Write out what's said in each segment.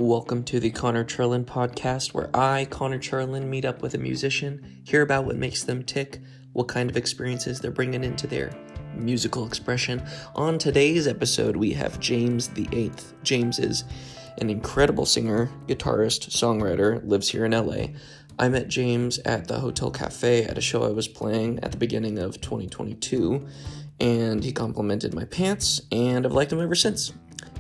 Welcome to the Cherland podcast, where I, Connor Cherland, meet up with a musician, hear about what makes them tick, what kind of experiences they're bringing into their musical expression. On today's episode, we have James VIII. James is an incredible singer, guitarist, songwriter, lives here in LA. I met James at the Hotel Cafe at a show I was playing at the beginning of 2022, and he complimented my pants, and I've liked him ever since.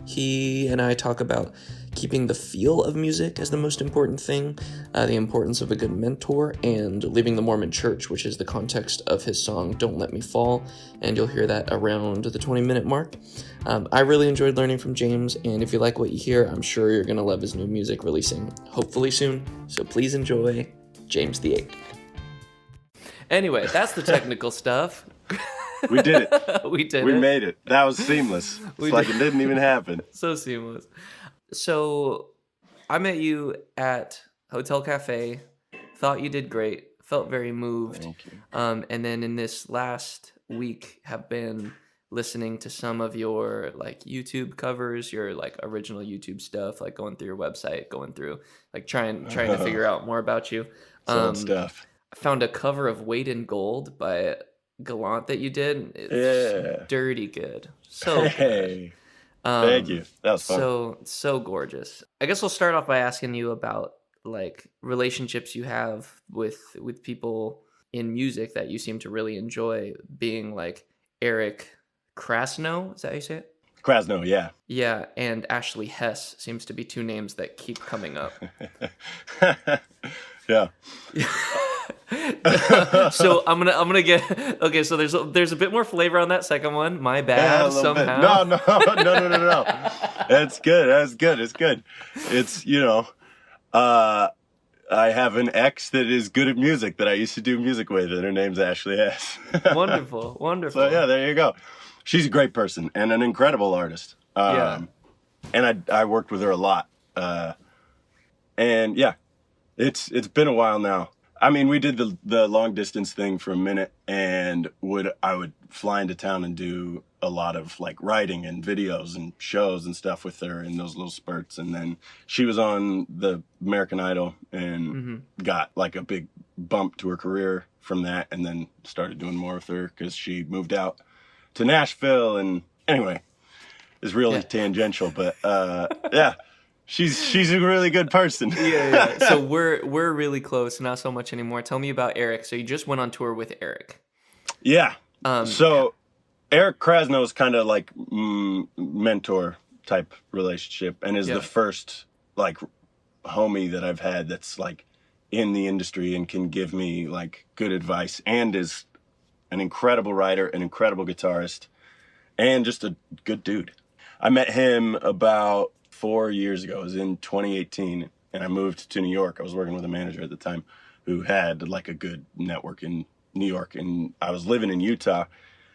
He and I talk about keeping the feel of music as the most important thing, the importance of a good mentor, and leaving the Mormon church, which is the context of his song Don't Let Me Fall, and you'll hear that around the 20-minute mark. I really enjoyed learning from James, and if you like what you hear, I'm sure you're going to love his new music releasing hopefully soon, so please enjoy James VIII. Anyway, that's the technical stuff. We did it. We made it. That was seamless. It's like it didn't even happen. So seamless. So I met you at Hotel Cafe, thought you did great, felt very moved. Thank you. And then in this last week have been listening to some of your like YouTube covers, your like original YouTube stuff, like going through your website, going through like trying to figure out more about you. Old stuff. I found a cover of Weight in Gold by Gallant that you did. It's dirty good. So good. Thank you. That was fun. So gorgeous. I guess we'll start off by asking you about like relationships you have with people in music that you seem to really enjoy, being like Eric Krasno, is that how you say it? Krasno, yeah. Yeah, and Ashley Hess seems to be two names that keep coming up. Yeah. So I'm gonna get okay. So there's a bit more flavor on that second one. My bad. Somehow. No. That's good. It's good. It's I have an ex that is good at music that I used to do music with, and her name's Ashley Hess. Wonderful. So yeah, there you go. She's a great person and an incredible artist. And I worked with her a lot. And yeah, it's been a while now. I mean, we did the long distance thing for a minute, and I would fly into town and do a lot of like writing and videos and shows and stuff with her in those little spurts. And then she was on the American Idol and got like a big bump to her career from that, and then started doing more with her because she moved out to Nashville. And anyway, it's really tangential, but yeah. She's a really good person. Yeah. So we're really close, not so much anymore. Tell me about Eric. So you just went on tour with Eric. Yeah. So Eric Krasno is kind of like mentor type relationship, and is the first like homie that I've had that's like in the industry and can give me like good advice, and is an incredible writer, an incredible guitarist, and just a good dude. I met him about 4 years ago. It was in 2018, and I moved to New York. I was working with a manager at the time who had like a good network in New York, and I was living in Utah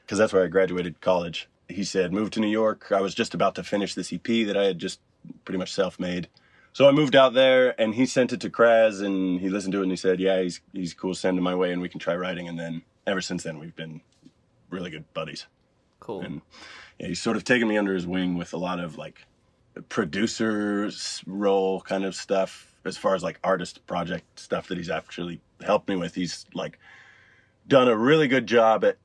because that's where I graduated college. He said, move to New York. I was just about to finish this EP that I had just pretty much self-made. So I moved out there, and he sent it to Kraz, and he listened to it, and he said, yeah, he's cool, send it my way, and we can try writing. And then ever since then, we've been really good buddies. Cool. And yeah, he's sort of taken me under his wing with a lot of like producer's role kind of stuff, as far as like artist project stuff that he's actually helped me with. He's like done a really good job at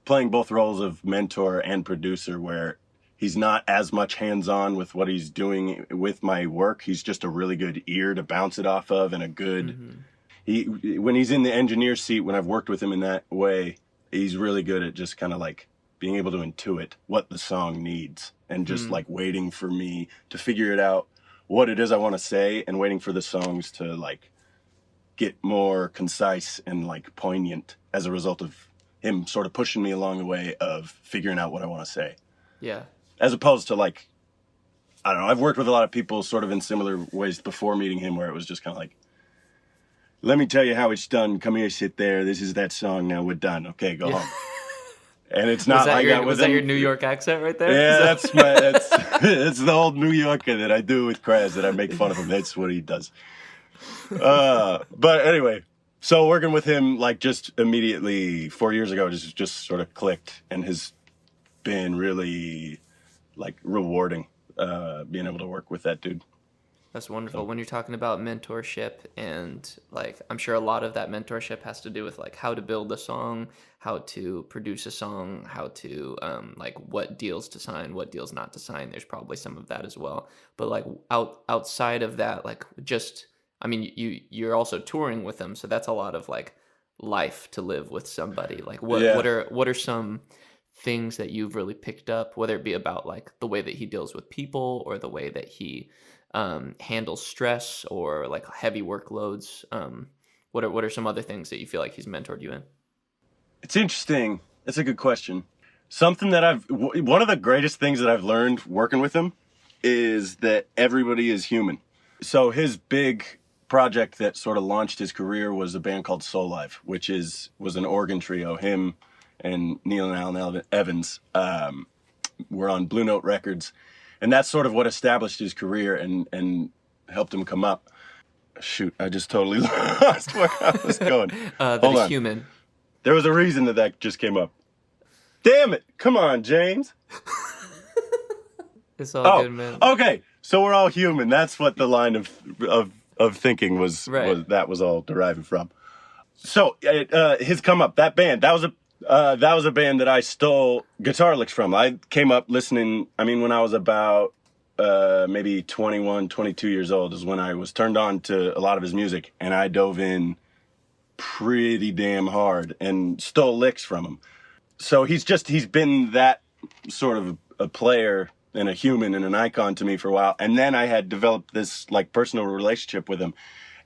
playing both roles of mentor and producer, where he's not as much hands-on with what he's doing with my work. He's just a really good ear to bounce it off of, and a good when he's in the engineer seat, when I've worked with him in that way, he's really good at just kind of like being able to intuit what the song needs, and just like waiting for me to figure it out, what it is I want to say, and waiting for the songs to like get more concise and like poignant as a result of him sort of pushing me along the way of figuring out what I want to say. Yeah. As opposed to like, I don't know, I've worked with a lot of people sort of in similar ways before meeting him, where it was just kind of like, let me tell you how it's done. Come here, sit there. This is that song. Now we're done. Okay, go home. And it's not like that. Was that your New York accent right there? Yeah, that's it's the old New Yorker that I do with Kraz, that I make fun of him. That's what he does. But anyway, so working with him like just immediately 4 years ago just sort of clicked, and has been really like rewarding being able to work with that dude. That's wonderful. When you're talking about mentorship, and like, I'm sure a lot of that mentorship has to do with like how to build a song, how to produce a song, how to like what deals to sign, what deals not to sign. There's probably some of that as well. But like outside of that, like just, I mean, you're also touring with them, so that's a lot of like life to live with somebody. Like what are some things that you've really picked up, whether it be about like the way that he deals with people or the way that he handles stress or like heavy workloads? What are some other things that you feel like he's mentored you in? It's interesting. That's a good question. Something that one of the greatest things that I've learned working with him is that everybody is human. So his big project that sort of launched his career was a band called Soul Life, which was an organ trio. Him and Neil and Alan Evans were on Blue Note Records. And that's sort of what established his career and helped him come up. Shoot, I just totally lost where I was going. That Hold he's on. Human. There was a reason that just came up. Damn it. Come on, James. It's all good, man. Okay. So we're all human. That's what the line of thinking was, right. That was all deriving from. So his come up, that band, that was a band that I stole guitar licks from. I came up listening, when I was about maybe 21, 22 years old is when I was turned on to a lot of his music, and I dove in pretty damn hard and stole licks from him. So he's been that sort of a player and a human and an icon to me for a while. And then I had developed this like personal relationship with him,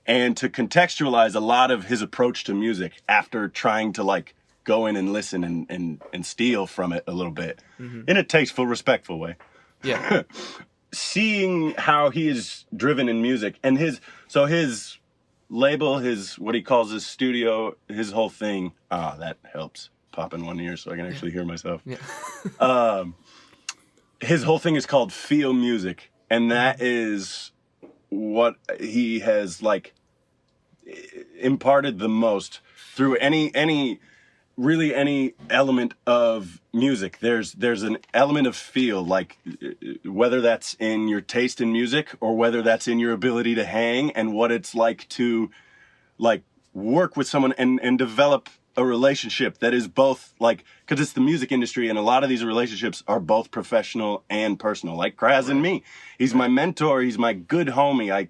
and to contextualize a lot of his approach to music after trying to like go in and listen and steal from it a little bit in a tasteful, respectful way. Yeah. Seeing how he is driven in music and his label, his, what he calls his studio, his whole thing. That helps. Pop in one ear so I can actually hear myself. Yeah. His whole thing is called Feel Music. And that is what he has like imparted the most through any element of music. There's an element of feel, like whether that's in your taste in music or whether that's in your ability to hang and what it's like to like work with someone and develop a relationship that is both like, because it's the music industry and a lot of these relationships are both professional and personal, like Kraz and me. He's my mentor. He's my good homie.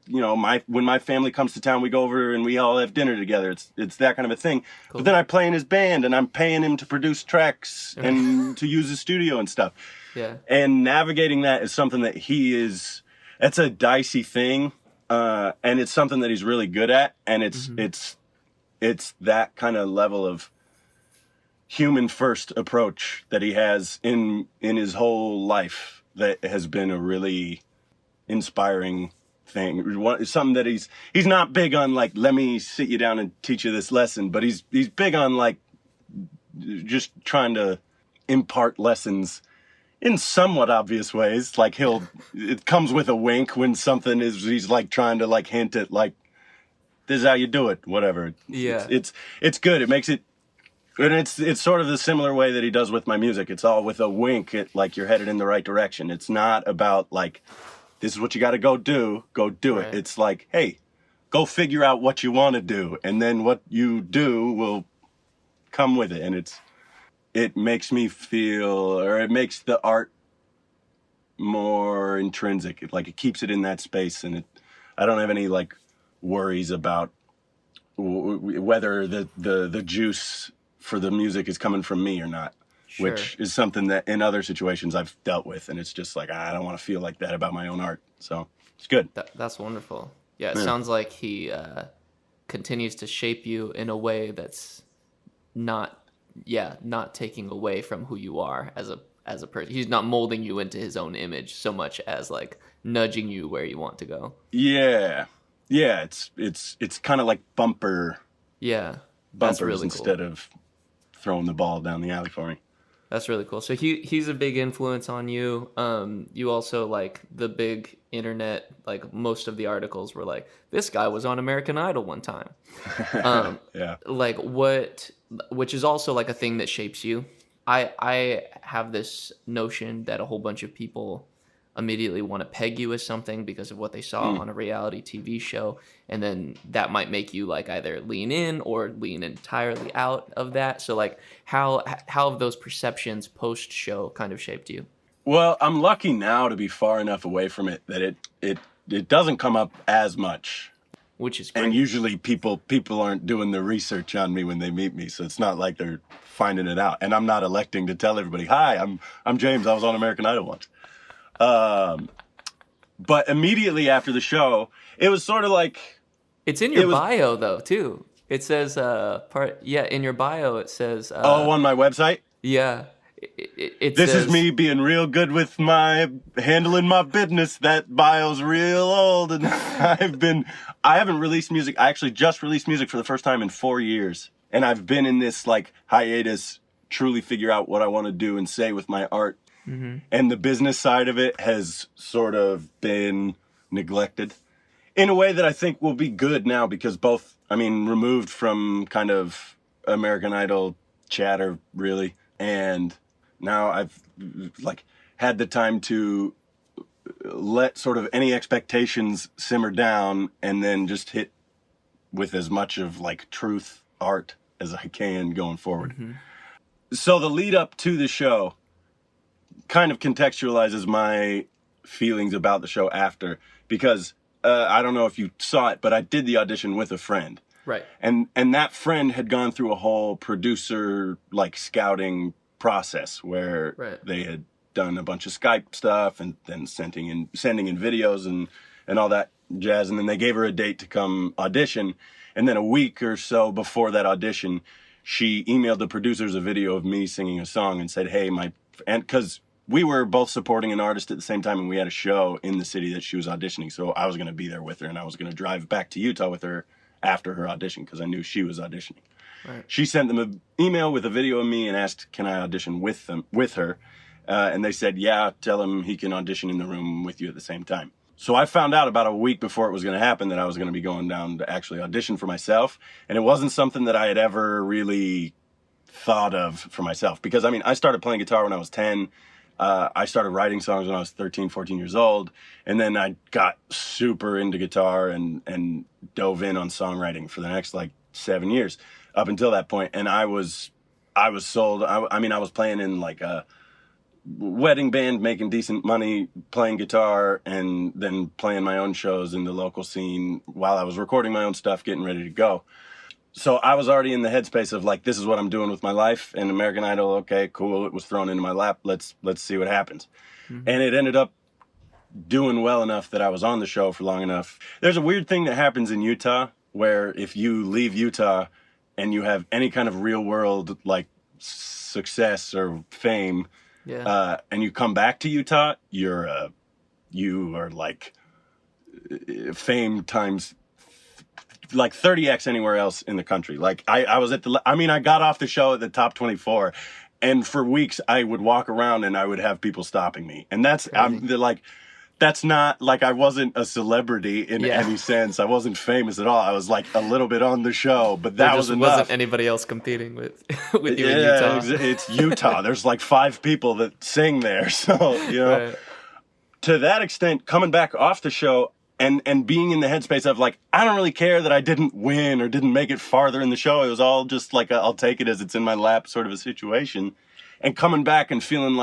When my family comes to town, we go over and we all have dinner together. It's that kind of a thing. Cool. But then I play in his band and I'm paying him to produce tracks and to use his studio and stuff. Yeah. And navigating that is something that it's a dicey thing. And it's something that he's really good at. And it's that kind of level of human first approach that he has in his whole life that has been a really inspiring thing. Something that he's not big on like, let me sit you down and teach you this lesson, but he's big on like just trying to impart lessons in somewhat obvious ways. Like it comes with a wink when he's like trying to like hint at like, this is how you do it, whatever. Yeah. It's good. It makes it, and it's sort of the similar way that he does with my music. It's all with a wink at like you're headed in the right direction. It's not about like, this is what you got to go do right. It. It's like, hey, go figure out what you want to do. And then what you do will come with it. And it makes me feel, or it makes the art more intrinsic. It keeps it in that space. And I don't have any like worries about whether the juice for the music is coming from me or not, sure. Which is something that in other situations I've dealt with, and it's just like I don't want to feel like that about my own art. So it's good. That's wonderful. Yeah, it sounds like he continues to shape you in a way that's not taking away from who you are as a person. He's not molding you into his own image so much as like nudging you where you want to go. Yeah. Yeah, it's kind of like bumpers really instead cool. of throwing the ball down the alley for me. That's really cool. So he's a big influence on you. You also like the big internet, like most of the articles were like, this guy was on American Idol one time. Yeah. Like which is also like a thing that shapes you. I have this notion that a whole bunch of people immediately want to peg you as something because of what they saw on a reality TV show. And then that might make you like either lean in or lean entirely out of that. So like how have those perceptions post show kind of shaped you? Well, I'm lucky now to be far enough away from it that it doesn't come up as much. Which is great. And usually people aren't doing the research on me when they meet me, so it's not like they're finding it out. And I'm not electing to tell everybody, "Hi, I'm James. I was on American Idol once." But immediately after the show, it was sort of like... It's in your bio, though, too. It says, in your bio, it says... on my website? Yeah. This is me being real good with handling my business. That bio's real old, and I haven't released music. I actually just released music for the first time in 4 years. And I've been in this like hiatus, truly figure out what I want to do and say with my art. Mm-hmm. And the business side of it has sort of been neglected in a way that I think will be good now, because removed from kind of American Idol chatter, really. And now I've like had the time to let sort of any expectations simmer down and then just hit with as much of like truth art as I can going forward. Mm-hmm. So the lead up to the show kind of contextualizes my feelings about the show after, because I don't know if you saw it, but I did the audition with a friend. Right. And that friend had gone through a whole producer like scouting process where they had done a bunch of Skype stuff and then sending in videos and all that jazz. And then they gave her a date to come audition. And then a week or so before that audition, she emailed the producers a video of me singing a song and said, "Hey, because we were both supporting an artist at the same time, and we had a show in the city that she was auditioning. So I was going to be there with her, and I was going to drive back to Utah with her after her audition because I knew she was auditioning." Right. She sent them an email with a video of me and asked, "Can I audition with her?" And they said, "Yeah, tell him he can audition in the room with you at the same time." So I found out about a week before it was going to happen that I was going to be going down to actually audition for myself. And it wasn't something that I had ever really thought of for myself. Because, I started playing guitar when I was 10. I started writing songs when I was 13, 14 years old. And then I got super into guitar and dove in on songwriting for the next, 7 years up until that point. And I was sold. I was playing in, a wedding band, making decent money playing guitar, and then playing my own shows in the local scene while I was recording my own stuff, getting ready to go. So I was already in the headspace of this is what I'm doing with my life. And American Idol, okay, cool, it was thrown into my lap, let's see what happens. Mm-hmm. And it ended up doing well enough that I was on the show for long enough. There's a weird thing that happens in Utah where if you leave Utah and you have any kind of real world success or fame, and you come back to Utah, you are fame times 30x anywhere else in the country. I was I got off the show at the top 24, and for weeks I would walk around and I would have people stopping me. And that's that's not I wasn't a celebrity in any sense. I wasn't famous at all. I was a little bit on the show, but that was enough. Wasn't anybody else competing with you in Utah. It's Utah. There's 5 people that sing there. So, to that extent, coming back off the show and being in the headspace of I don't really care that I didn't win or didn't make it farther in the show. It was all just I'll take it as it's in my lap sort of a situation. And coming back and feeling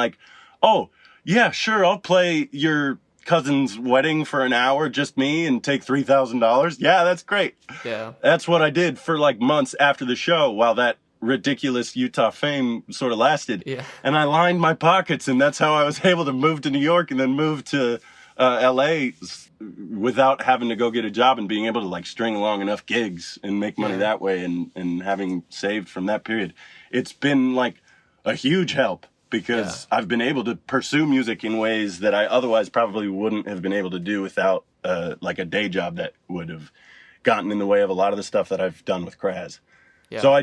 oh, yeah, sure, I'll play your cousin's wedding for an hour, just me, and take $3,000. Yeah, that's great. Yeah. That's what I did for months after the show while that ridiculous Utah fame sort of lasted. Yeah. And I lined my pockets, and that's how I was able to move to New York and then move to LA without having to go get a job and being able to string along enough gigs and make money that way, and having saved from that period. It's been a huge help. Because I've been able to pursue music in ways that I otherwise probably wouldn't have been able to do without a day job that would have gotten in the way of a lot of the stuff that I've done with Kraz. Yeah. So I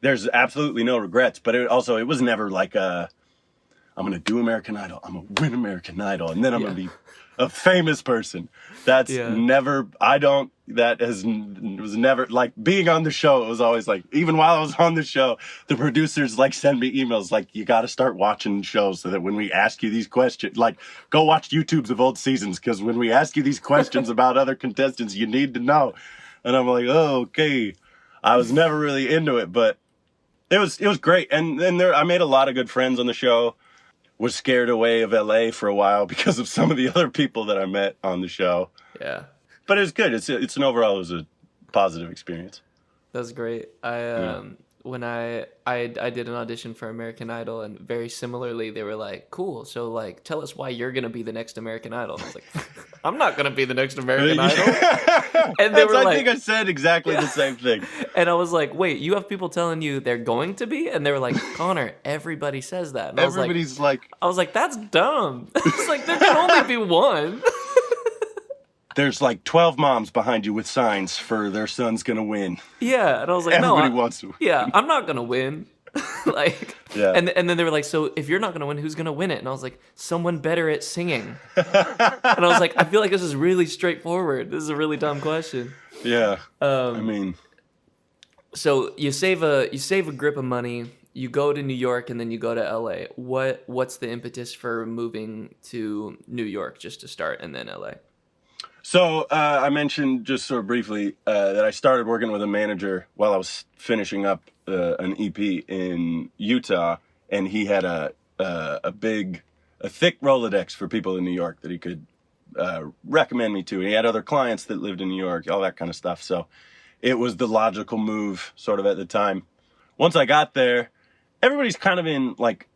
there's absolutely no regrets, but it was never I'm going to do American Idol, I'm going to win American Idol, and then I'm going to be a famous person. That's never, was never, like, being on the show. It was always like, even while I was on the show, the producers like send me emails like, you got to start watching shows so that when we ask you these questions, like, go watch YouTubes of old seasons, because when we ask you these questions about other contestants, you need to know. And I'm like, oh, okay. I was never really into it, but it was great. And then I made a lot of good friends on the show. Was scared away of LA for a while because of some of the other people that I met on the show. Yeah. But it was good. It was a positive experience. That's great. When I did an audition for American Idol, and very similarly, they were like, cool, so like tell us why you're gonna be the next American Idol. And I was like, I'm not gonna be the next American Idol. And they were like, I think I said exactly the same thing. And I was like, wait, you have people telling you they're going to be? And they were like, Connor, everybody says that. And I was like, that's dumb. It's like, there can only be one. There's like 12 moms behind you with signs for their son's gonna win. Yeah, and I was like, everybody wants to. Yeah, I'm not gonna win. Like, yeah. And then they were like, so if you're not gonna win, who's gonna win it? And I was like, someone better at singing. And I was like, I feel like this is really straightforward. This is a really dumb question. Yeah. I mean, so you save a grip of money. You go to New York and then you go to LA. What's the impetus for moving to New York just to start, and then LA? So I mentioned just sort of briefly that I started working with a manager while I was finishing up an EP in Utah, and he had a thick Rolodex for people in New York that he could recommend me to. And he had other clients that lived in New York, all that kind of stuff. So it was the logical move sort of at the time. Once I got there, everybody's kind of in like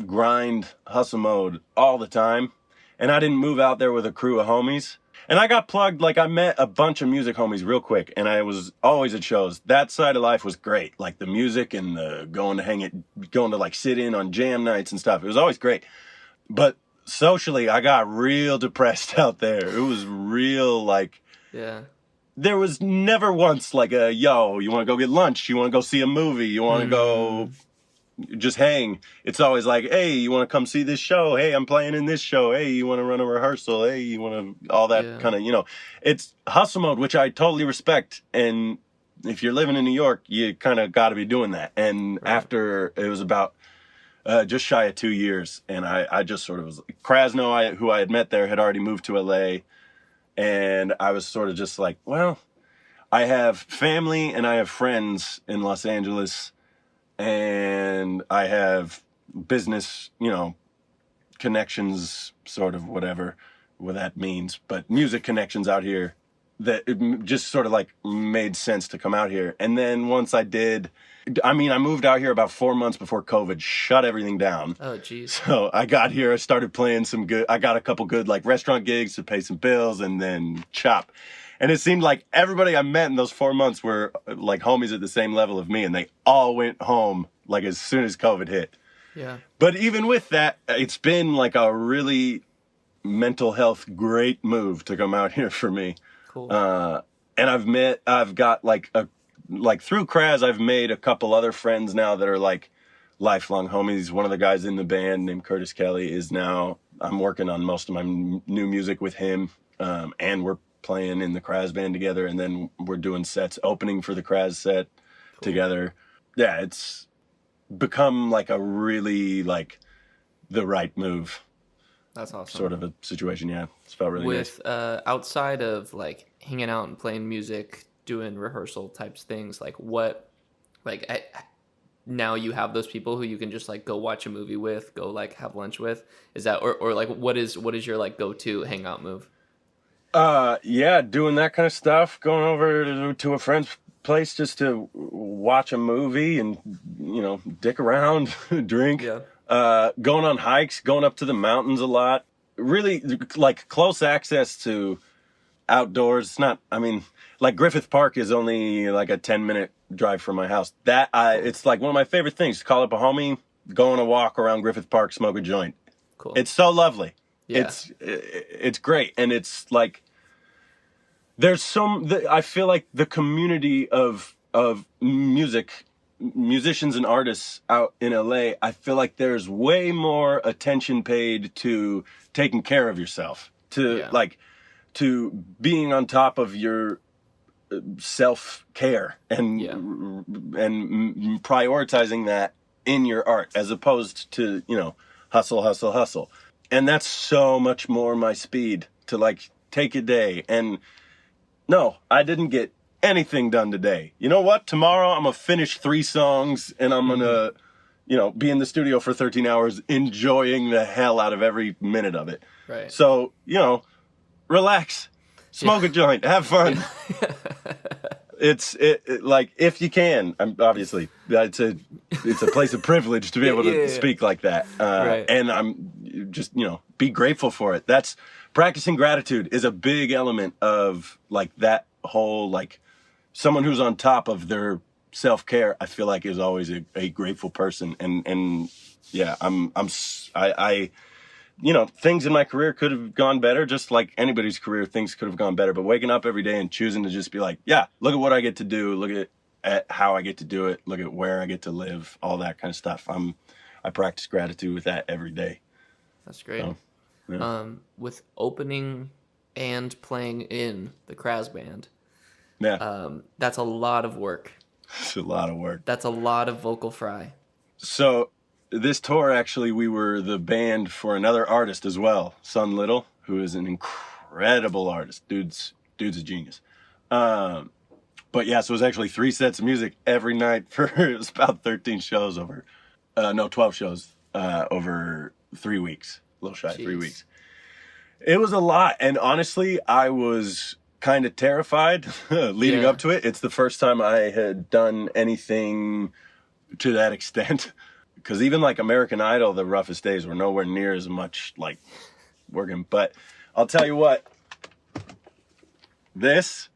grind hustle mode all the time. And I didn't move out there with a crew of homies. And I got plugged, like I met a bunch of music homies real quick, and I was always at shows. That side of life was great, like the music and the going to like sit in on jam nights and stuff. It was always great. But socially, I got real depressed out there. It was real, like, yeah. There was never once like a, yo, you want to go get lunch? You want to go see a movie? You want to go just hang? It's always like, hey, you want to come see this show? Hey, I'm playing in this show. Hey, you want to run a rehearsal? Hey, you want to, all that kind of, it's hustle mode, which I totally respect. And if you're living in New York, you kind of got to be doing that. And after it was about just shy of 2 years, and I just sort of was, Krasno, who I had met there, had already moved to LA. And I was sort of just like, well, I have family and I have friends in Los Angeles, and I have business, connections, sort of what that means, but music connections out here that it just sort of like made sense to come out here. And then once I did, I moved out here about 4 months before COVID shut everything down. Oh, geez. So I got here, I started playing I got a couple good like restaurant gigs to pay some bills, and then chop. And it seemed like everybody I met in those 4 months were like homies at the same level of me, and they all went home like as soon as COVID hit. Yeah. But even with that, it's been like a really mental health great move to come out here for me. Cool. And I've got through Kraz, I've made a couple other friends now that are like lifelong homies. One of the guys in the band named Curtis Kelly I'm working on most of my new music with him. And we're playing in the Kraz band together, and then we're doing sets opening for the Kraz set together. Yeah, it's become like a really like the right move. That's awesome. Sort of a situation, yeah. It's felt really nice. Outside of like hanging out and playing music, doing rehearsal types things, like what, now you have those people who you can just like go watch a movie with, go like have lunch with. Is that or like what is your like go-to hangout move? Yeah, doing that kind of stuff, going over to a friend's place just to watch a movie and, dick around, drink. Yeah. Going on hikes, going up to the mountains a lot. Really, like, close access to outdoors. It's not, like, Griffith Park is only, like, a 10-minute drive from my house. It's, like, one of my favorite things. Call up a homie, go on a walk around Griffith Park, smoke a joint. Cool. It's so lovely. Yeah. It's great. And it's, like, I feel like the community of musicians and artists out in LA, I feel like there's way more attention paid to taking care of yourself, to being on top of your self-care and prioritizing that in your art as opposed to, hustle. And that's so much more my speed to like take a day. And no, I didn't get anything done today. You know what? Tomorrow I'm going to finish 3 songs and I'm going to, be in the studio for 13 hours enjoying the hell out of every minute of it. Right. So, relax, smoke a joint, have fun. It's like, if you can, obviously it's a place of privilege to be able to speak like that. Right. And I'm just, be grateful for it. That's practicing gratitude is a big element of like that whole, like someone who's on top of their self-care, I feel like is always a grateful person. And yeah, I things in my career could have gone better, just like anybody's career, things could have gone better. But waking up every day and choosing to just be like, yeah, look at what I get to do. Look at how I get to do it. Look at where I get to live, all that kind of stuff. I practice gratitude with that every day. That's great. So, yeah. With opening and playing in the Kraz band, that's a lot of work. It's a lot of work. That's a lot of vocal fry. So this tour, actually, we were the band for another artist as well, Son Little, who is an incredible artist. Dude's a genius. But yeah, so it was actually 3 sets of music every night for it was about 13 shows 12 shows over 3 weeks. A little shy of 3 weeks. It was a lot, and honestly, I was kind of terrified leading up to it. It's the first time I had done anything to that extent. Because even like American Idol, the roughest days were nowhere near as much like working. But I'll tell you what, this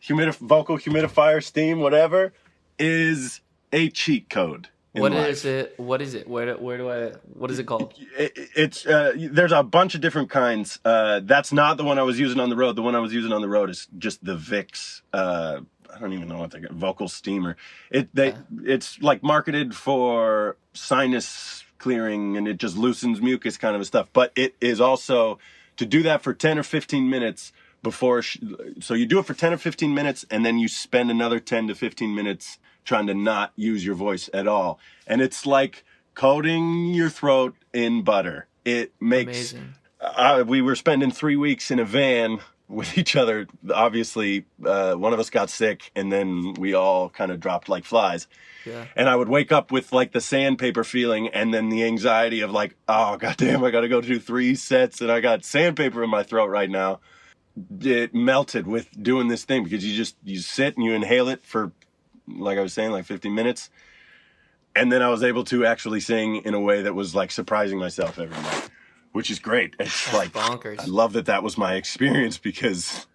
vocal humidifier, steam, whatever, is a cheat code. What is it? What is it? What is it called? It's there's a bunch of different kinds. That's not the one I was using on the road. The one I was using on the road is just the Vicks. I don't even know what they get. Vocal steamer. It's like marketed for sinus clearing, and it just loosens mucus kind of stuff. But it is also to do that for 10 or 15 minutes before. So you do it for 10 or 15 minutes, and then you spend another 10 to 15 minutes trying to not use your voice at all. And it's like coating your throat in butter. It makes... Amazing. We were spending 3 weeks in a van with each other. Obviously, one of us got sick, and then we all kind of dropped like flies. Yeah. And I would wake up with like the sandpaper feeling, and then the anxiety of like, oh, goddamn, I got to go do 3 sets, and I got sandpaper in my throat right now. It melted with doing this thing because you sit and you inhale it for, like I was saying, like 15 minutes. And then I was able to actually sing in a way that was like surprising myself every night, which is great. It's like bonkers. I love that was my experience because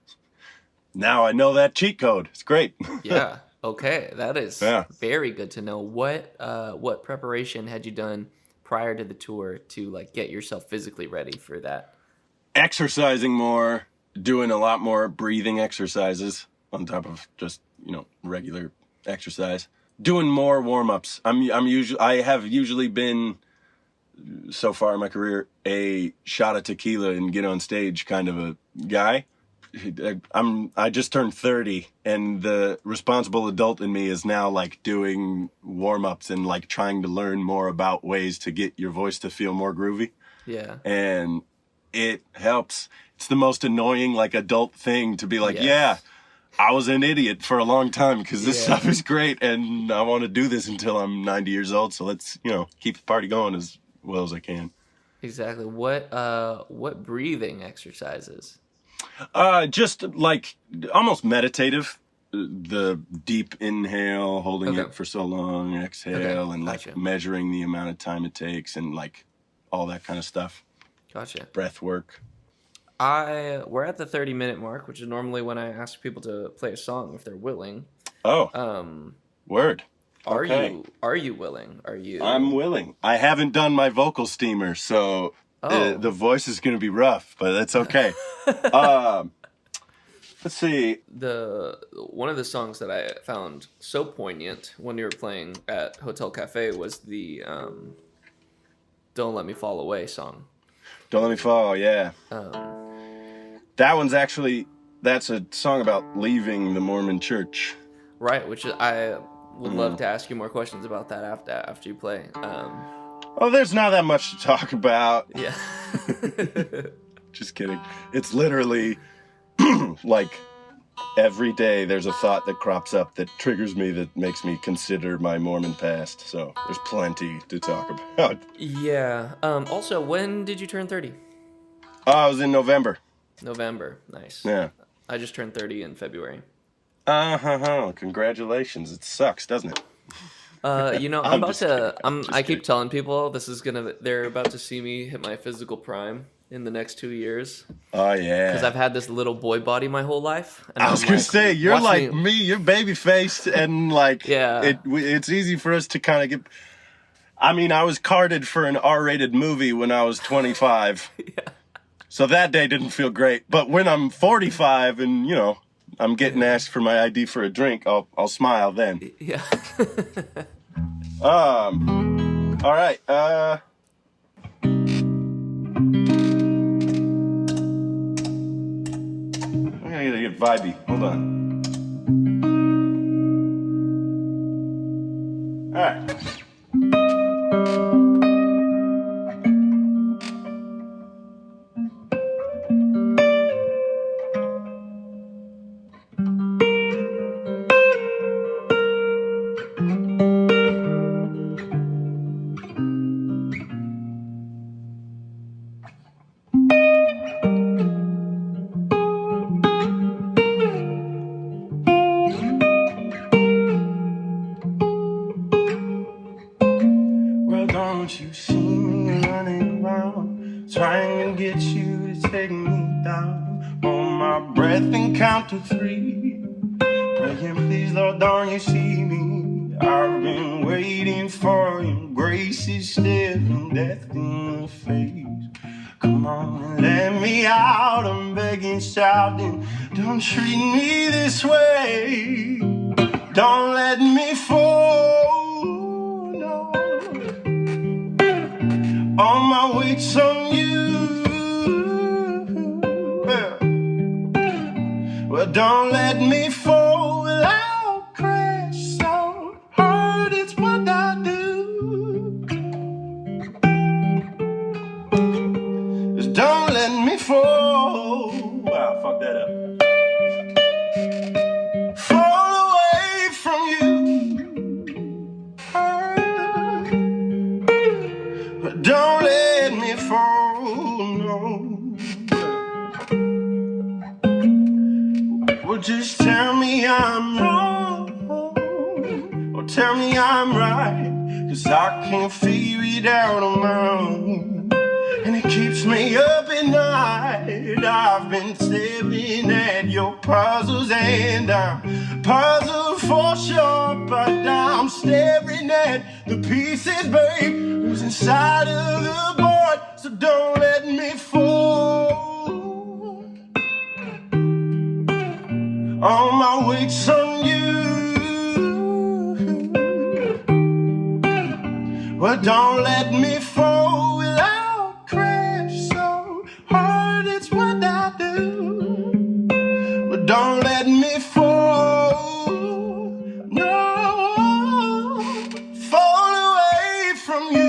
now I know that cheat code. It's great. Yeah. Okay. That is very good to know. What preparation had you done prior to the tour to like get yourself physically ready for that? Exercising more, doing a lot more breathing exercises on top of just, regular exercise, doing more warm-ups. I have usually been so far in my career a shot of tequila and get on stage kind of a guy. I just turned 30, and the responsible adult in me is now like doing warm-ups and like trying to learn more about ways to get your voice to feel more groovy. Yeah. And it helps. It's the most annoying like adult thing to be like, I was an idiot for a long time because this stuff is great, and I want to do this until I'm 90 years old. So let's, keep the party going as well as I can. Exactly. What breathing exercises? Just like almost meditative. The deep inhale, holding it for so long, exhale, and like measuring the amount of time it takes, and like all that kind of stuff. Gotcha. Breath work. We're at the 30-minute mark, which is normally when I ask people to play a song if they're willing. Oh. Word. Are you willing? I'm willing. I haven't done my vocal steamer, so the voice is going to be rough, but that's okay. Let's see. One of the songs that I found so poignant when you were playing at Hotel Cafe was the "Don't Let Me Fall Away" song. Don't Let Me Fall, yeah. That one's actually that's a song about leaving the Mormon church. Right, which I would love to ask you more questions about that after you play. There's not that much to talk about. Yeah. Just kidding. It's literally like every day there's a thought that crops up that triggers me, that makes me consider my Mormon past. So there's plenty to talk about. Yeah. Also, when did you turn 30? I was in November. November. Nice. Yeah. I just turned 30 in February. Congratulations. It sucks, doesn't it? I keep telling people they're about to see me hit my physical prime in the next 2 years. Oh, yeah. Because I've had this little boy body my whole life. And I was going to say, you're like me, you're baby-faced, and like, yeah. It's easy for us to kind of get... I mean, I was carded for an R-rated movie when I was 25. Yeah. So that day didn't feel great. But when I'm 45 and, I'm getting asked for my ID for a drink, I'll smile then. Yeah. All right. I gotta get vibey. Hold on. All right. You see me running around, trying to get you to take me down. Hold my breath and count to 3. Praying, please, Lord, don't you see me? I've been waiting for your grace, is staring death in the face. Come on and let me out, I'm begging, shouting. Don't treat me this way. Don't let me fall. All my weight's on you. Well, don't let me fall. I'll crash so hard, it's what I do. Just don't let me fall. Wow, fuck that up. Fall away from you. But don't let me fall, no. Well, just tell me I'm wrong, or tell me I'm right, 'cause I can't figure it out on my own. And it keeps me up at night. I've been staring at your puzzles, and I'm puzzled for sure, but I'm staring at the pieces, babe, who's inside of the board. So don't let me fall. All my weight's on you. Well, don't let me fall. I'll crash so hard, it's what I do. But don't let me fall. No, fall away from you.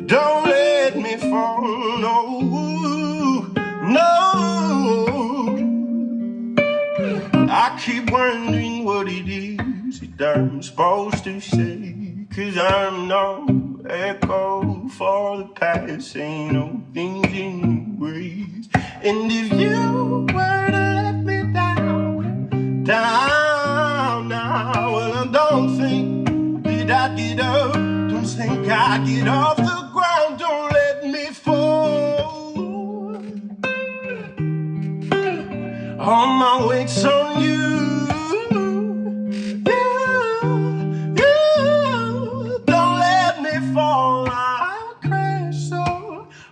Don't let me fall. No, no. I keep wondering what it is that I'm supposed to say, 'cause I'm no echo for the past, ain't no things in ways. And if you were to let me down now, well, I don't think that I'd get up, don't think I'd get off the ground. Don't let me fall. All my weight's on you. Don't let me fall. I'll crash so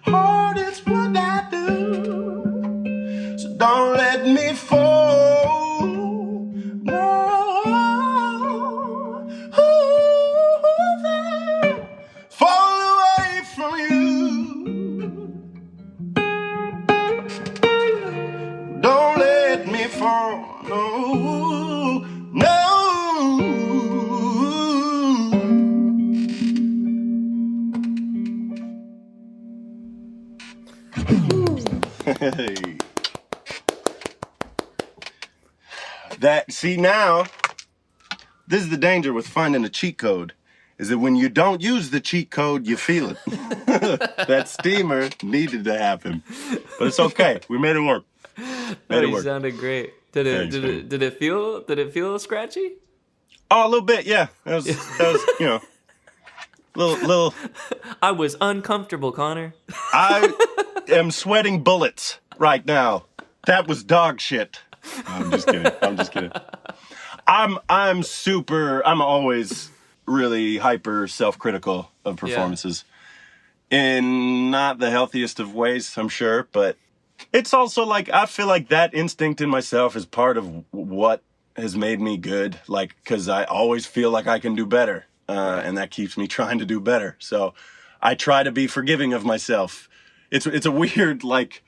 hard, it's what I do. So don't let me fall. No. Fall away from you. Hey. See now, this is the danger with finding a cheat code, is that when you don't use the cheat code, you feel it. That steamer needed to happen, but it's okay. We made it work. You sounded great. Did it feel scratchy? Oh, a little bit, yeah. That was little. I was uncomfortable, Connor. I am sweating bullets right now. That was dog shit. I'm just kidding. I'm always really hyper self-critical of performances. In not the healthiest of ways, I'm sure, but it's also like, I feel like that instinct in myself is part of what has made me good. Like, cause I always feel like I can do better. And that keeps me trying to do better. So I try to be forgiving of myself. It's a weird, like,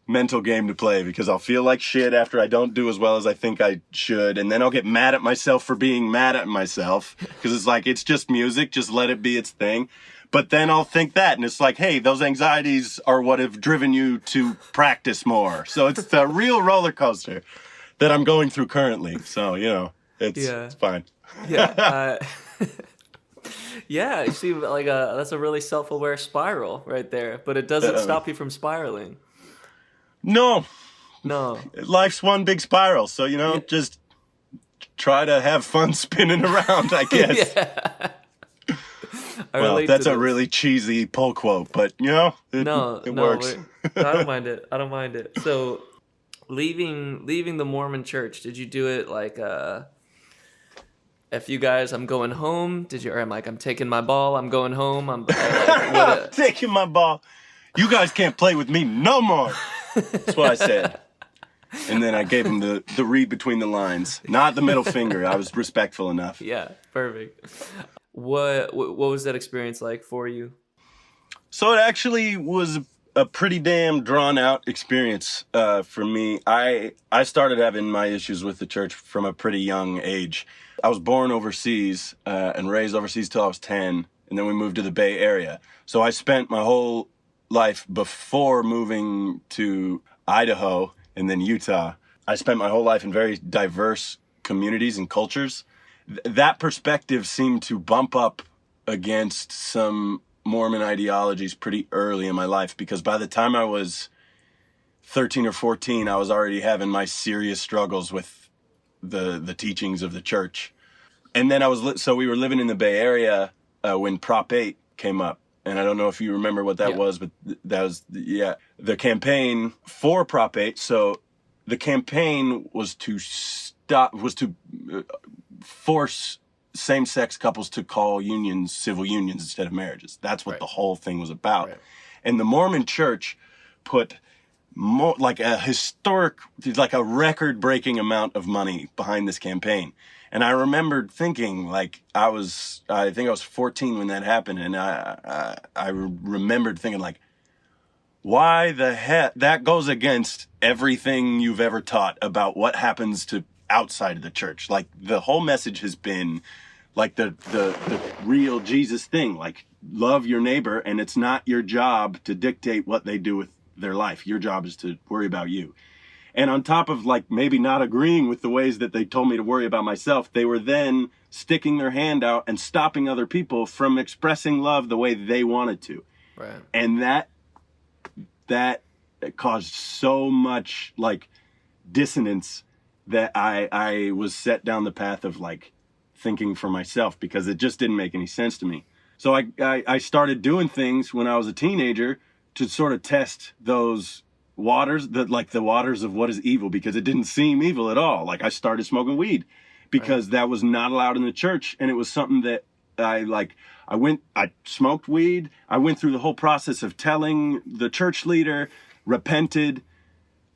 mental game to play, because I'll feel like shit after I don't do as well as I think I should, and then I'll get mad at myself for being mad at myself, because it's like, it's just music, just let it be its thing. But then I'll think that, and it's like, hey, those anxieties are what have driven you to practice more. So it's the real roller coaster that I'm going through currently. So, it's fine. Yeah. Yeah, you see, like, that's a really self-aware spiral right there, but it doesn't stop you from spiraling. No. Life's one big spiral, so, just try to have fun spinning around, I guess. Well, that's a really cheesy pull quote, but, it works. I don't mind it. So, leaving the Mormon church, did you do it like, F you guys, I'm going home? I'm taking my ball, I'm going home, I'm taking my ball. You guys can't play with me no more. That's what I said. And then I gave him the read between the lines. Not the middle finger. I was respectful enough. Yeah, perfect. What was that experience like for you? So it actually was a pretty damn drawn out experience for me. I started having my issues with the church from a pretty young age. I was born overseas and raised overseas till I was 10, and then we moved to the Bay Area. So I spent my whole life before moving to Idaho and then Utah. I spent my whole life in very diverse communities and cultures. That perspective seemed to bump up against some Mormon ideologies pretty early in my life, because by the time I was 13 or 14, I was already having my serious struggles with the teachings of the church. And then we were living in the Bay Area when Prop 8 came up. And I don't know if you remember what that was, but that was, the campaign for Prop 8. So the campaign was to force same-sex couples to call unions civil unions instead of marriages. That's what the whole thing was about. Right. And the Mormon church put more, like a record-breaking amount of money behind this campaign. And I remembered thinking, like, I think I was 14 when that happened, and I remembered thinking, like, why the heck? That goes against everything you've ever taught about what happens to outside of the church. Like, the whole message has been, like, the real Jesus thing, like, love your neighbor, and it's not your job to dictate what they do with their life. Your job is to worry about you. And on top of, like, maybe not agreeing with the ways that they told me to worry about myself, they were then sticking their hand out and stopping other people from expressing love the way they wanted to. Right. And that caused so much, like, dissonance that I was set down the path of, like, thinking for myself, because it just didn't make any sense to me. So I started doing things when I was a teenager to sort of test those waters, the waters of what is evil, because it didn't seem evil at all. Like, I started smoking weed because that was not allowed in the church, and it was something that I smoked weed. I went through the whole process of telling the church leader, repented.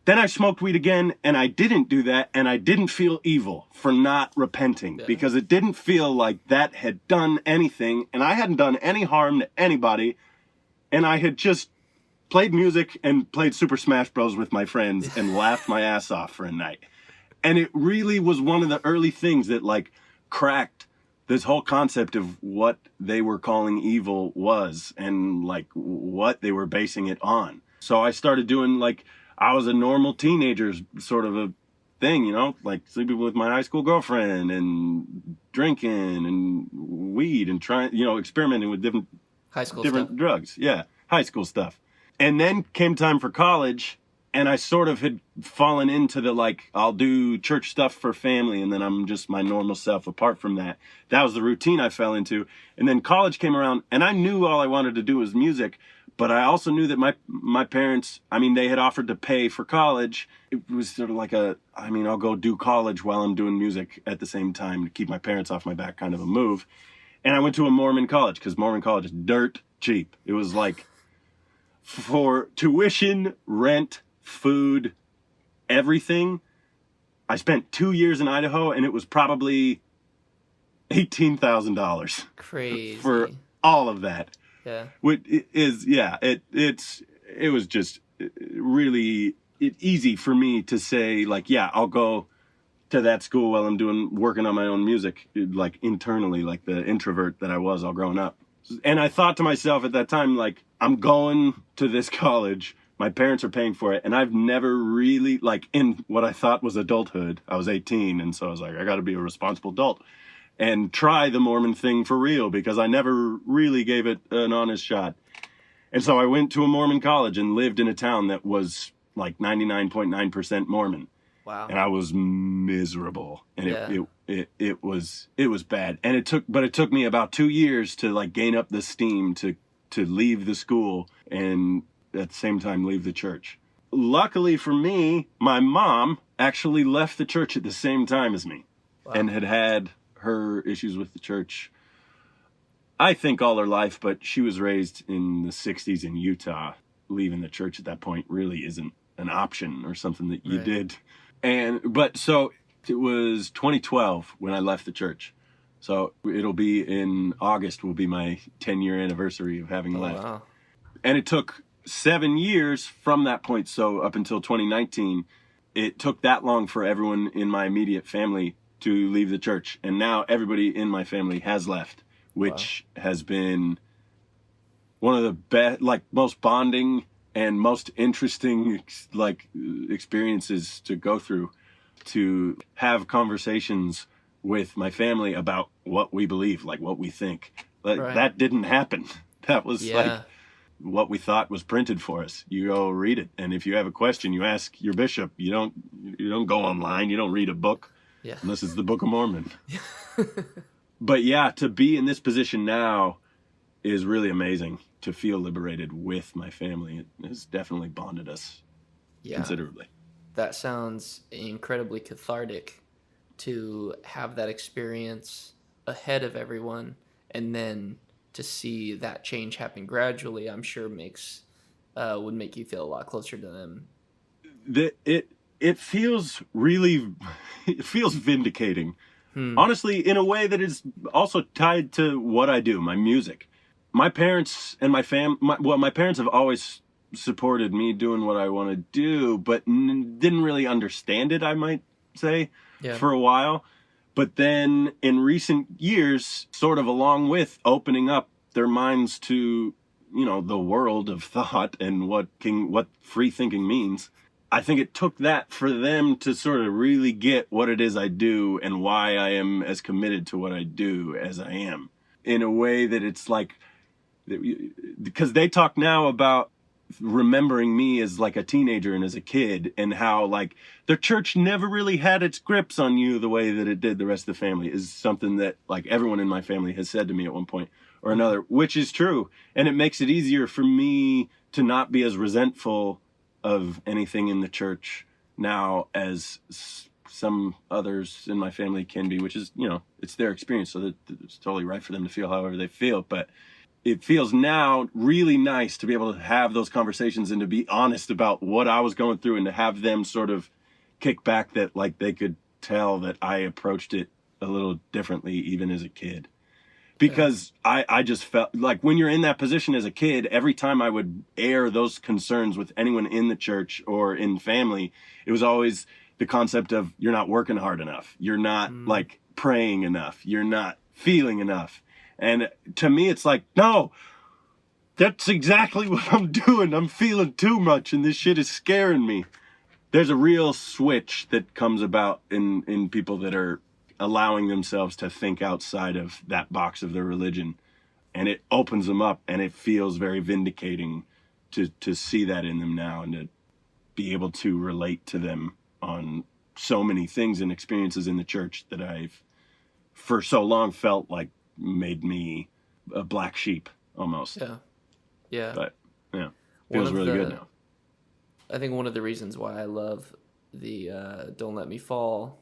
Then I smoked weed again, and I didn't do that, and I didn't feel evil for not repenting, because it didn't feel like that had done anything, and I hadn't done any harm to anybody, and I had just played music and played Super Smash Bros. With my friends and laughed my ass off for a night. And it really was one of the early things that like cracked this whole concept of what they were calling evil was and like what they were basing it on. So I started doing like, I was a normal teenager sort of a thing, you know, like sleeping with my high school girlfriend and drinking and weed and trying, you know, experimenting with different drugs. Yeah, high school stuff. And then came time for college, and I sort of had fallen into the like, I'll do church stuff for family, and then I'm just my normal self apart from that. That was the routine I fell into. And then college came around, and I knew all I wanted to do was music, but I also knew that my parents, I mean, they had offered to pay for college. It was sort of like I'll go do college while I'm doing music at the same time to keep my parents off my back kind of a move. And I went to a Mormon college, because Mormon college is dirt cheap. It was like, for tuition, rent, food, everything, I spent 2 years in Idaho, and it was probably $18,000. Crazy. For all of that. Yeah. Which is, yeah, it was just really easy for me to say, like, yeah, I'll go to that school while I'm working on my own music, like internally, like the introvert that I was all growing up. And I thought to myself at that time, like, I'm going to this college, my parents are paying for it, and I've never really, like, in what I thought was adulthood, I was 18, and so I was like, I got to be a responsible adult and try the Mormon thing for real, because I never really gave it an honest shot. And so I went to a Mormon college and lived in a town that was like 99.9% Mormon. Wow. And I was miserable. And it was bad. And it took me about 2 years to like gain up the steam to leave the school and at the same time leave the church. Luckily for me, my mom actually left the church at the same time as me. Wow. And had her issues with the church, I think, all her life, but she was raised in the 60s in Utah. Leaving the church at that point really isn't an option or something that you did. But so it was 2012 when I left the church. So it'll be in August will be my 10-year anniversary of having left. Wow. And it took 7 years from that point. So up until 2019, it took that long for everyone in my immediate family to leave the church. And now everybody in my family has left, which has been one of the best, like most bonding and most interesting like experiences to go through, to have conversations with my family about what we believe, like what we think. That didn't happen. That was like what we thought was printed for us. You go read it, and if you have a question, you ask your bishop. You don't go online. You don't read a book. Yeah. Unless it's the Book of Mormon. But yeah, to be in this position now is really amazing. To feel liberated with my family, it has definitely bonded us considerably. That sounds incredibly cathartic, to have that experience ahead of everyone, and then to see that change happen gradually. I'm sure would make you feel a lot closer to them. It feels vindicating. Honestly, in a way that is also tied to what I do, my music. My parents and my parents have always supported me doing what I want to do, but didn't really understand it, I might say, for a while. But then in recent years, sort of along with opening up their minds to, the world of thought and what free thinking means, I think it took that for them to sort of really get what it is I do and why I am as committed to what I do as I am, in a way that it's like, because they talk now about remembering me as like a teenager and as a kid, and how like the church never really had its grips on you the way that it did the rest of the family, is something that like everyone in my family has said to me at one point or another, which is true. And it makes it easier for me to not be as resentful of anything in the church now as some others in my family can be, which is, it's their experience, so that it's totally right for them to feel however they feel. But it feels now really nice to be able to have those conversations and to be honest about what I was going through, and to have them sort of kick back that like they could tell that I approached it a little differently even as a kid. Because I just felt like when you're in that position as a kid, every time I would air those concerns with anyone in the church or in family, it was always the concept of you're not working hard enough. You're not like praying enough. You're not feeling enough. And to me, it's like, no, that's exactly what I'm doing. I'm feeling too much and this shit is scaring me. There's a real switch that comes about in people that are allowing themselves to think outside of that box of their religion. And it opens them up, and it feels very vindicating to see that in them now and to be able to relate to them on so many things and experiences in the church that I've for so long felt like made me a black sheep almost. Yeah. But yeah, feels really good now. I think one of the reasons why I love the Don't Let Me Fall,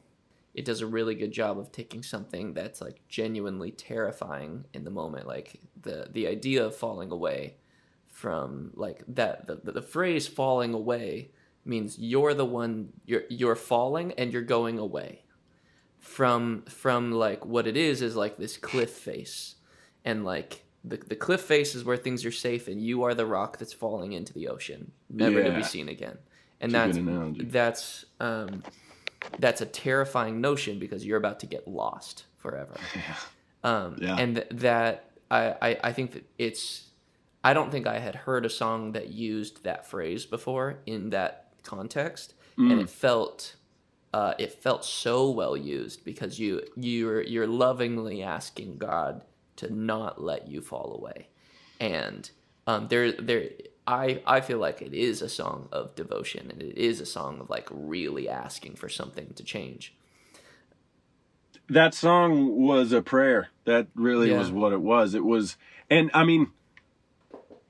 it does a really good job of taking something that's like genuinely terrifying in the moment, like the idea of falling away from like that. The phrase "falling away" means you're the one, you're falling and you're going away from like what it is like this cliff face, and like the cliff face is where things are safe, and you are the rock that's falling into the ocean, never to be seen again. And that's a terrifying notion because you're about to get lost forever. And that I think that I don't think I had heard a song that used that phrase before in that context, and it felt so well used because you're lovingly asking God to not let you fall away, and I feel like it is a song of devotion, and it is a song of like really asking for something to change. That song was a prayer. That really was what it was. It was, and I mean,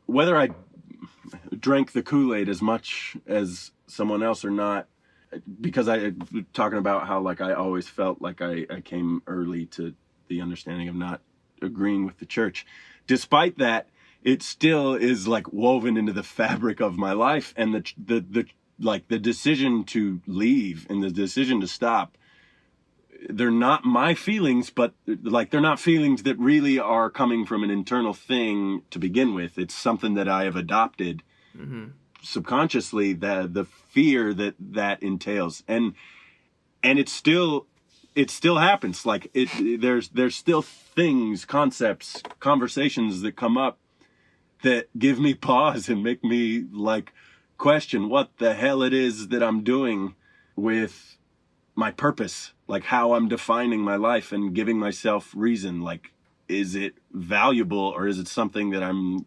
whether I drank the Kool-Aid as much as someone else or not, because I talking about how like I always felt like I came early to the understanding of not agreeing with the church. Despite that, it still is like woven into the fabric of my life, and the decision to leave and the decision to stop, they're not my feelings, but like they're not feelings that really are coming from an internal thing to begin with. It's something that I have adopted subconsciously, the fear that entails, and it still happens. Like there's still things, concepts, conversations that come up that give me pause and make me like question what the hell it is that I'm doing with my purpose, like how I'm defining my life and giving myself reason. Like, is it valuable, or is it something that I'm,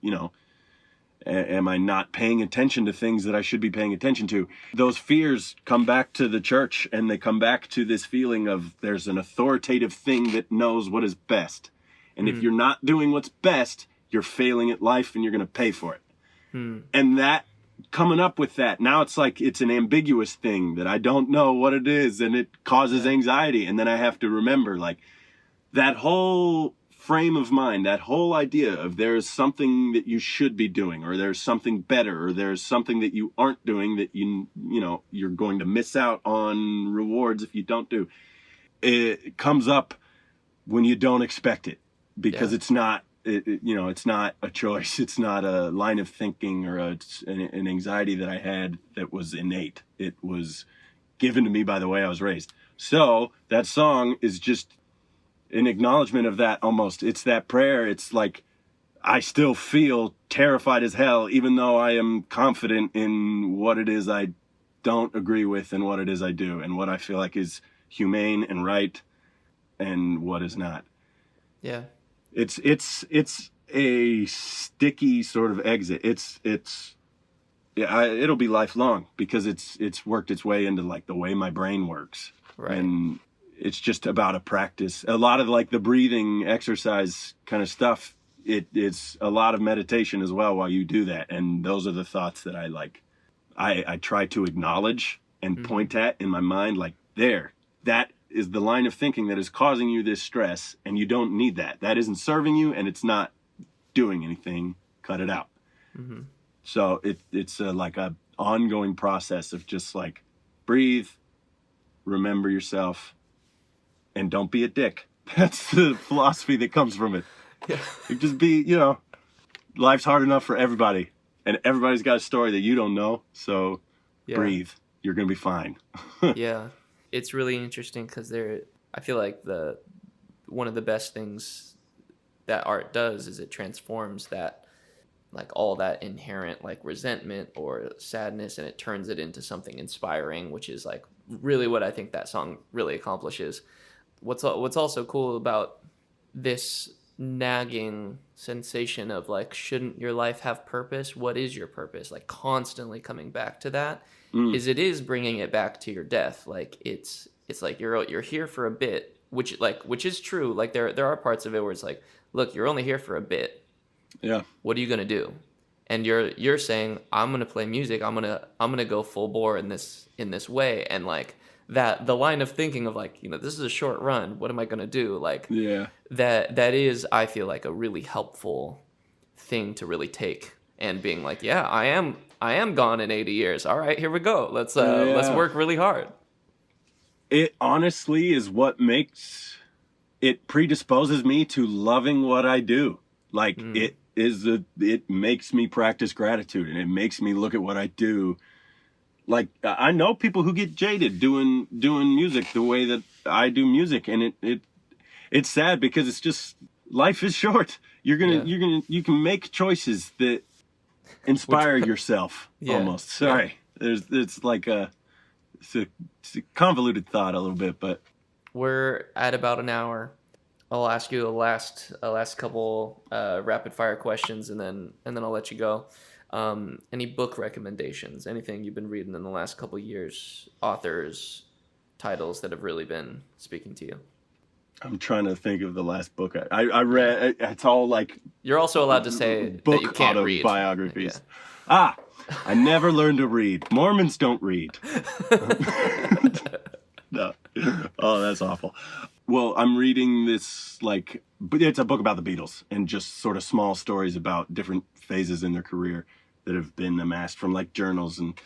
am I not paying attention to things that I should be paying attention to? Those fears come back to the church, and they come back to this feeling of there's an authoritative thing that knows what is best. And if you're not doing what's best, you're failing at life, and you're going to pay for it. And that, coming up with that, now it's like it's an ambiguous thing that I don't know what it is, and it causes anxiety. And then I have to remember, like, that whole frame of mind, that whole idea of there is something that you should be doing, or there's something better, or there's something that you aren't doing that you're going to miss out on rewards if you don't do. It comes up when you don't expect it, because it's not. It's not a choice. It's not a line of thinking or an anxiety that I had that was innate. It was given to me by the way I was raised. So that song is just an acknowledgement of that almost. It's that prayer. It's like I still feel terrified as hell, even though I am confident in what it is I don't agree with and what it is I do and what I feel like is humane and right and what is not. Yeah. It's a sticky sort of exit. It'll be lifelong because it's worked its way into like the way my brain works. Right. And it's just about a practice. A lot of like the breathing exercise kind of stuff. It's a lot of meditation as well while you do that. And those are the thoughts that I try to acknowledge and point at in my mind, like that is the line of thinking that is causing you this stress, and you don't need that. That isn't serving you, and it's not doing anything. Cut it out. So it's like a ongoing process of just like breathe, remember yourself, and don't be a dick. That's the philosophy that comes from it. Yeah. Just be, life's hard enough for everybody, and everybody's got a story that you don't know. So breathe. you're going to be fine. Yeah. It's really interesting because I feel like one of the best things that art does is it transforms that, like, all that inherent like resentment or sadness, and it turns it into something inspiring, which is like really what I think that song really accomplishes. What's also cool about this nagging sensation of like, shouldn't your life have purpose? What is your purpose? Like constantly coming back to that is it is bringing it back to your death. Like it's like you're here for a bit, which is true. Like there are parts of it where it's like, look, you're only here for a bit. Yeah. What are you gonna do? And you're saying, I'm gonna play music. I'm gonna go full bore in this way. And like that, the line of thinking of like, this is a short run. What am I gonna do? Like, yeah, that is, I feel like, a really helpful thing to really take. And being like, yeah, I am gone in 80 years. All right, here we go. Let's work really hard. It honestly is what predisposes me to loving what I do. Like it makes me practice gratitude, and it makes me look at what I do. Like I know people who get jaded doing music the way that I do music, and it's sad because it's just, life is short. You can make choices that inspire yourself almost. Sorry. Yeah. It's a convoluted thought a little bit, but we're at about an hour. I'll ask you a last couple rapid fire questions, and then I'll let you go. Any book recommendations? Anything you've been reading in the last couple years? Authors, titles that have really been speaking to you? I'm trying to think of the last book I read. It's all like, you're also allowed to say that you can't read biographies. Yeah. I never learned to read. Mormons don't read. No. Oh, that's awful. Well, I'm reading this, but it's a book about the Beatles and just sort of small stories about different phases in their career that have been amassed from like journals and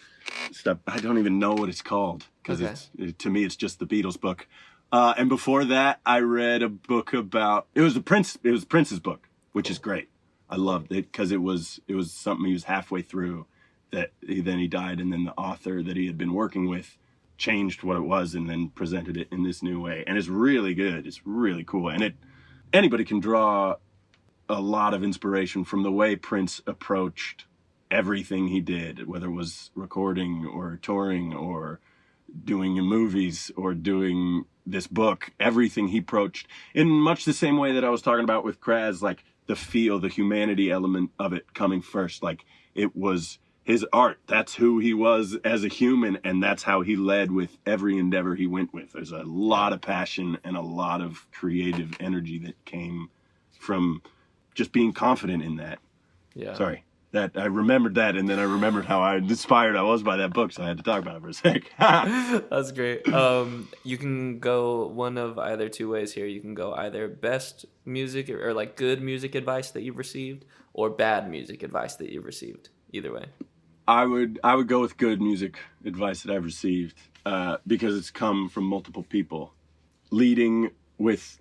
stuff. I don't even know what it's called because to me it's just the Beatles book. And before that, I read a book about, it was Prince's book, which is great. I loved it because it was something he was halfway through that then he died, and then the author that he had been working with changed what it was and then presented it in this new way. And it's really good. It's really cool. And anybody can draw a lot of inspiration from the way Prince approached everything he did, whether it was recording or touring or doing movies or doing this book. Everything he approached in much the same way that I was talking about with Kraz, like the humanity element of it coming first. Like it was his art. That's who he was as a human, and that's how he led with every endeavor he went with. There's a lot of passion and a lot of creative energy that came from just being confident in that. Yeah. Sorry. That I remembered that, and then I remembered how inspired I was by that book, so I had to talk about it for a sec. That's great. You can go one of either two ways here. You can go either best music or like good music advice that you've received, or bad music advice that you've received. Either way. I would go with good music advice that I've received because it's come from multiple people, leading with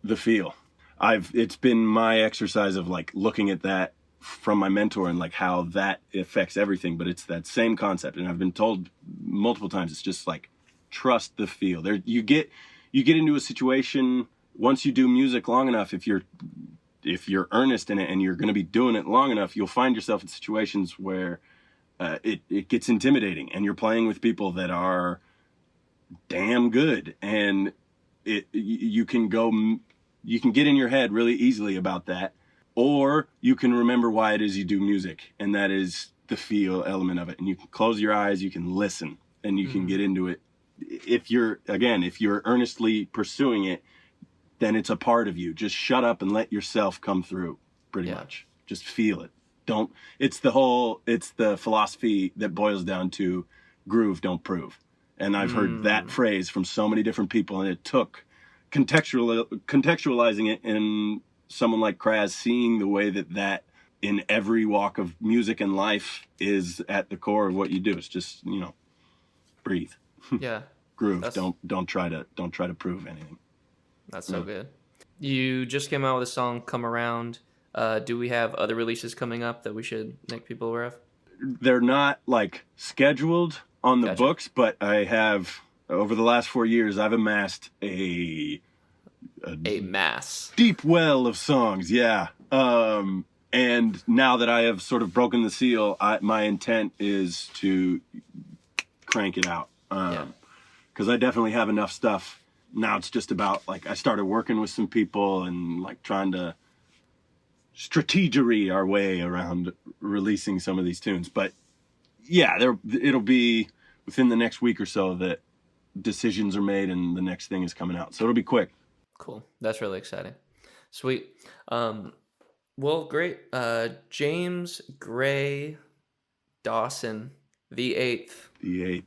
the feel. It's been my exercise of like looking at that from my mentor and like how that affects everything, but it's that same concept. And I've been told multiple times, it's just like trust the feel. There, you get into a situation once you do music long enough. If you're earnest in it and you're going to be doing it long enough, you'll find yourself in situations where it gets intimidating, and you're playing with people that are damn good, and you can get in your head really easily about that, or you can remember why it is you do music, and that is the feel element of it, and you can close your eyes, you can listen, and you can get into it. If you're earnestly pursuing it, then it's a part of you. Just shut up and let yourself come through, pretty much. Just feel it. It's the philosophy that boils down to groove, don't prove. And I've heard that phrase from so many different people, and it took contextualizing it in someone like Kraz, seeing the way that in every walk of music and life is at the core of what you do. It's just, breathe. Yeah. Groove. Don't try to prove anything. That's so good. You just came out with a song, Come Around. Do we have other releases coming up that we should make people aware of? They're not like scheduled on the books, but I have, over the last 4 years, I've amassed a mass. Deep well of songs, yeah. And now that I have sort of broken the seal, my intent is to crank it out. Because I definitely have enough stuff. Now it's just about, like, I started working with some people and, like, trying to strategery our way around releasing some of these tunes. But, yeah, it'll be within the next week or so that decisions are made and the next thing is coming out. So it'll be quick. Cool. That's really exciting. Sweet. Well, great. James Gray Dawson, VIII. VIII.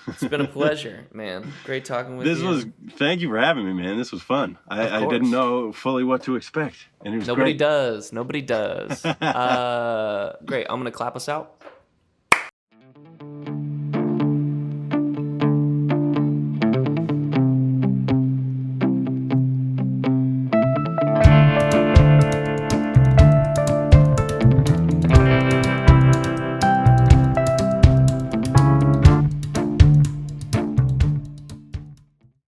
It's been a pleasure, man. Great talking with you. Thank you for having me, man. This was fun. I didn't know fully what to expect. And it was Nobody does. Great. I'm going to clap us out.